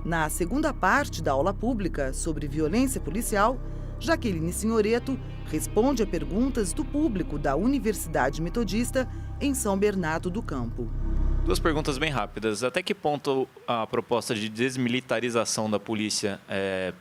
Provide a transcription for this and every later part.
Na segunda parte da aula pública sobre violência policial, Jaqueline Signoretto responde a perguntas do público da Universidade Metodista em São Bernardo do Campo. Duas perguntas bem rápidas. Até que ponto a proposta de desmilitarização da polícia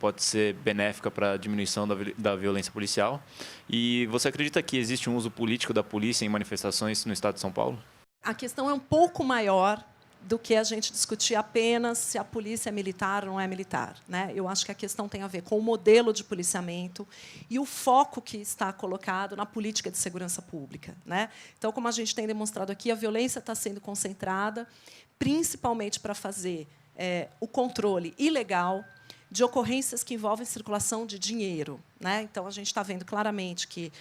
pode ser benéfica para a diminuição da violência policial? E você acredita que existe um uso político da polícia em manifestações no estado de São Paulo? A questão é um pouco maior do que a gente discutir apenas se a polícia é militar ou não é militar, né? Eu acho que a questão tem a ver com o modelo de policiamento e o foco que está colocado na política de segurança pública, né? Então, como a gente tem demonstrado aqui, a violência está sendo concentrada principalmente para fazer o controle ilegal de ocorrências que envolvem circulação de dinheiro, né? Então, a gente está vendo claramente que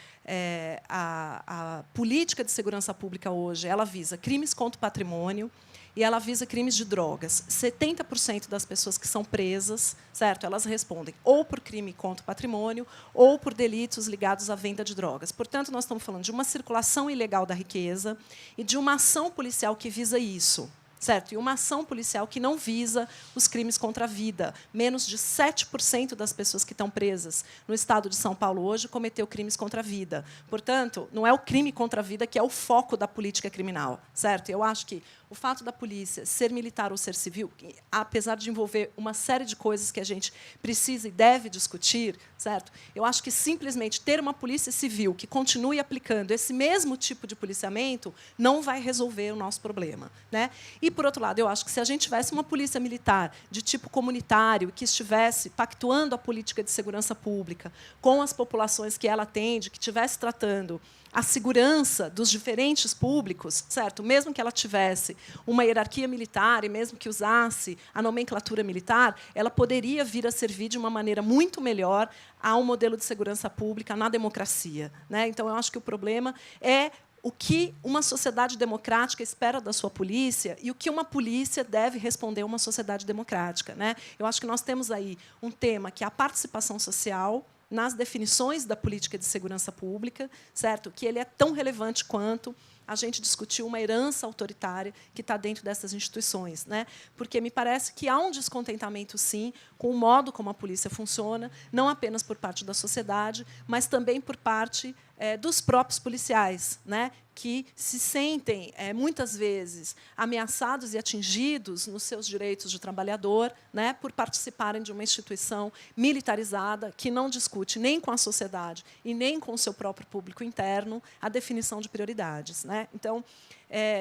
a política de segurança pública hoje ela visa crimes contra o patrimônio, e ela visa crimes de drogas. 70% das pessoas que são presas, certo? Elas respondem ou por crime contra o patrimônio ou por delitos ligados à venda de drogas. Portanto, nós estamos falando de uma circulação ilegal da riqueza e de uma ação policial que visa isso. Certo? E uma ação policial que não visa os crimes contra a vida. Menos de 7% das pessoas que estão presas no estado de São Paulo hoje cometeu crimes contra a vida. Portanto, não é o crime contra a vida que é o foco da política criminal. Certo? Eu acho que o fato da polícia ser militar ou ser civil, apesar de envolver uma série de coisas que a gente precisa e deve discutir, certo? Eu acho que simplesmente ter uma polícia civil que continue aplicando esse mesmo tipo de policiamento não vai resolver o nosso problema, né? E, por outro lado, eu acho que se a gente tivesse uma polícia militar de tipo comunitário, que estivesse pactuando a política de segurança pública com as populações que ela atende, que estivesse tratando a segurança dos diferentes públicos, certo? Mesmo que ela tivesse uma hierarquia militar e mesmo que usasse a nomenclatura militar, ela poderia vir a servir de uma maneira muito melhor a um modelo de segurança pública na democracia, né? Então, eu acho que o problema é o que uma sociedade democrática espera da sua polícia e o que uma polícia deve responder a uma sociedade democrática, né? Eu acho que nós temos aí um tema que é a participação social nas definições da política de segurança pública, certo? Que ele é tão relevante quanto a gente discutir uma herança autoritária que está dentro dessas instituições, né? Porque me parece que há um descontentamento, sim, com o modo como a polícia funciona, não apenas por parte da sociedade, mas também por parte dos próprios policiais, né? Que se sentem, muitas vezes, ameaçados e atingidos nos seus direitos de trabalhador, né? Por participarem de uma instituição militarizada que não discute nem com a sociedade e nem com o seu próprio público interno a definição de prioridades, né? Então,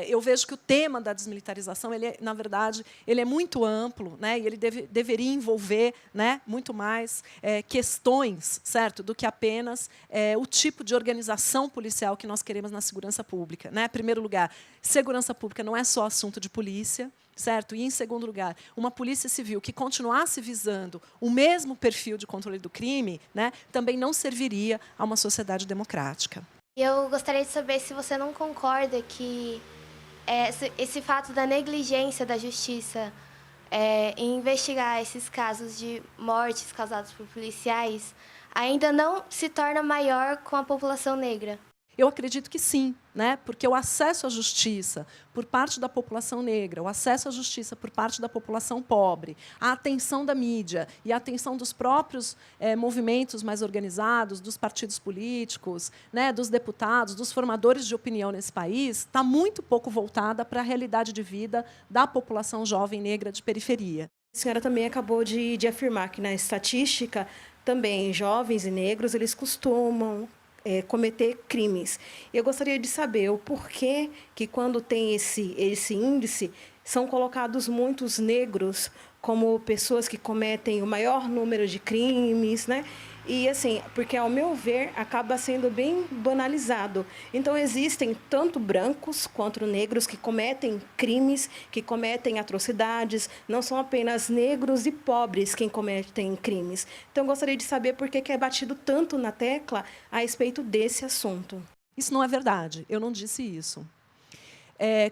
eu vejo que o tema da desmilitarização, na verdade, ele é muito amplo, né? E ele deveria envolver, né, muito mais questões, certo, do que apenas o tipo de organização policial que nós queremos na segurança pública, né? Em primeiro lugar, segurança pública não é só assunto de polícia, certo? E, em segundo lugar, uma polícia civil que continuasse visando o mesmo perfil de controle do crime, né, também não serviria a uma sociedade democrática. Eu gostaria de saber se você não concorda que esse fato da negligência da justiça em investigar esses casos de mortes causadas por policiais ainda não se torna maior com a população negra. Eu acredito que sim, né? Porque o acesso à justiça por parte da população negra, o acesso à justiça por parte da população pobre, a atenção da mídia e a atenção dos próprios movimentos mais organizados, dos partidos políticos, né, dos deputados, dos formadores de opinião nesse país, está muito pouco voltada para a realidade de vida da população jovem negra de periferia. A senhora também acabou de afirmar que, na estatística, também jovens e negros eles costumam cometer crimes. Eu gostaria de saber o porquê que, quando tem esse índice, são colocados muitos negros como pessoas que cometem o maior número de crimes, né? E, assim, porque, ao meu ver, acaba sendo bem banalizado. Então, existem tanto brancos quanto negros que cometem crimes, que cometem atrocidades. Não são apenas negros e pobres quem cometem crimes. Então, eu gostaria de saber por que é batido tanto na tecla a respeito desse assunto. Isso não é verdade. Eu não disse isso.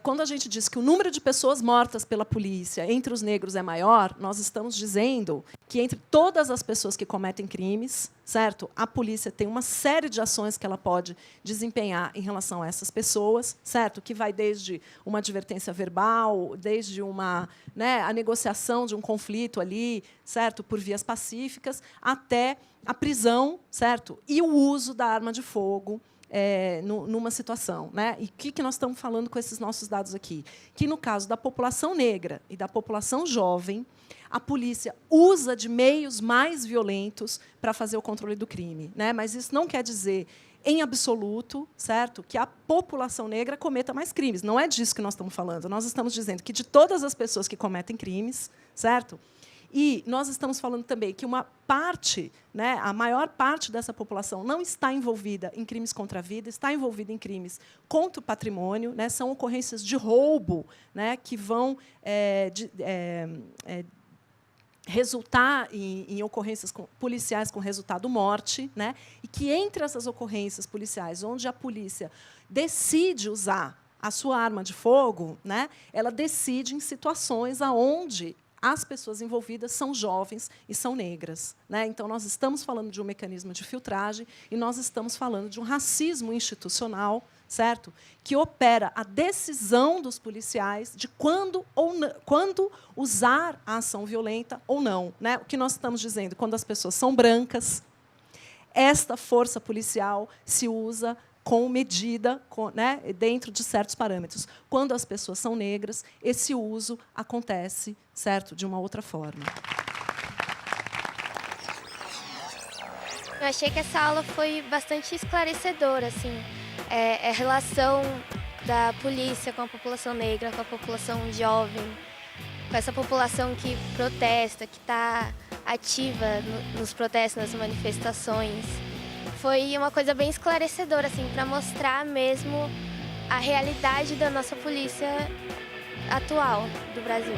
quando a gente diz que o número de pessoas mortas pela polícia entre os negros é maior, nós estamos dizendo que entre todas as pessoas que cometem crimes, certo? A polícia tem uma série de ações que ela pode desempenhar em relação a essas pessoas, certo? Que vai desde uma advertência verbal, desde a negociação de um conflito ali, certo? Por vias pacíficas, até a prisão, certo? E o uso da arma de fogo numa situação. Né? E o que nós estamos falando com esses nossos dados aqui? Que, no caso da população negra e da população jovem, a polícia usa de meios mais violentos para fazer o controle do crime. Né? Mas isso não quer dizer, em absoluto, certo, que a população negra cometa mais crimes. Não é disso que nós estamos falando. Nós estamos dizendo que, de todas as pessoas que cometem crimes, certo? E nós estamos falando também que uma parte, a maior parte dessa população não está envolvida em crimes contra a vida, está envolvida em crimes contra o patrimônio, são ocorrências de roubo, que vão resultar em ocorrências policiais com resultado morte, e que, entre essas ocorrências policiais, onde a polícia decide usar a sua arma de fogo, ela decide em situações onde as pessoas envolvidas são jovens e são negras. Então, nós estamos falando de um mecanismo de filtragem e nós estamos falando de um racismo institucional, certo? Que opera a decisão dos policiais de quando usar a ação violenta ou não. O que nós estamos dizendo? Quando as pessoas são brancas, esta força policial se usa com medida, dentro de certos parâmetros. Quando as pessoas são negras, esse uso acontece, certo, de uma outra forma. Eu achei que essa aula foi bastante esclarecedora, assim, a relação da polícia com a população negra, com a população jovem, com essa população que protesta, que está ativa nos protestos, nas manifestações. Foi uma coisa bem esclarecedora, assim, para mostrar mesmo a realidade da nossa polícia atual do Brasil.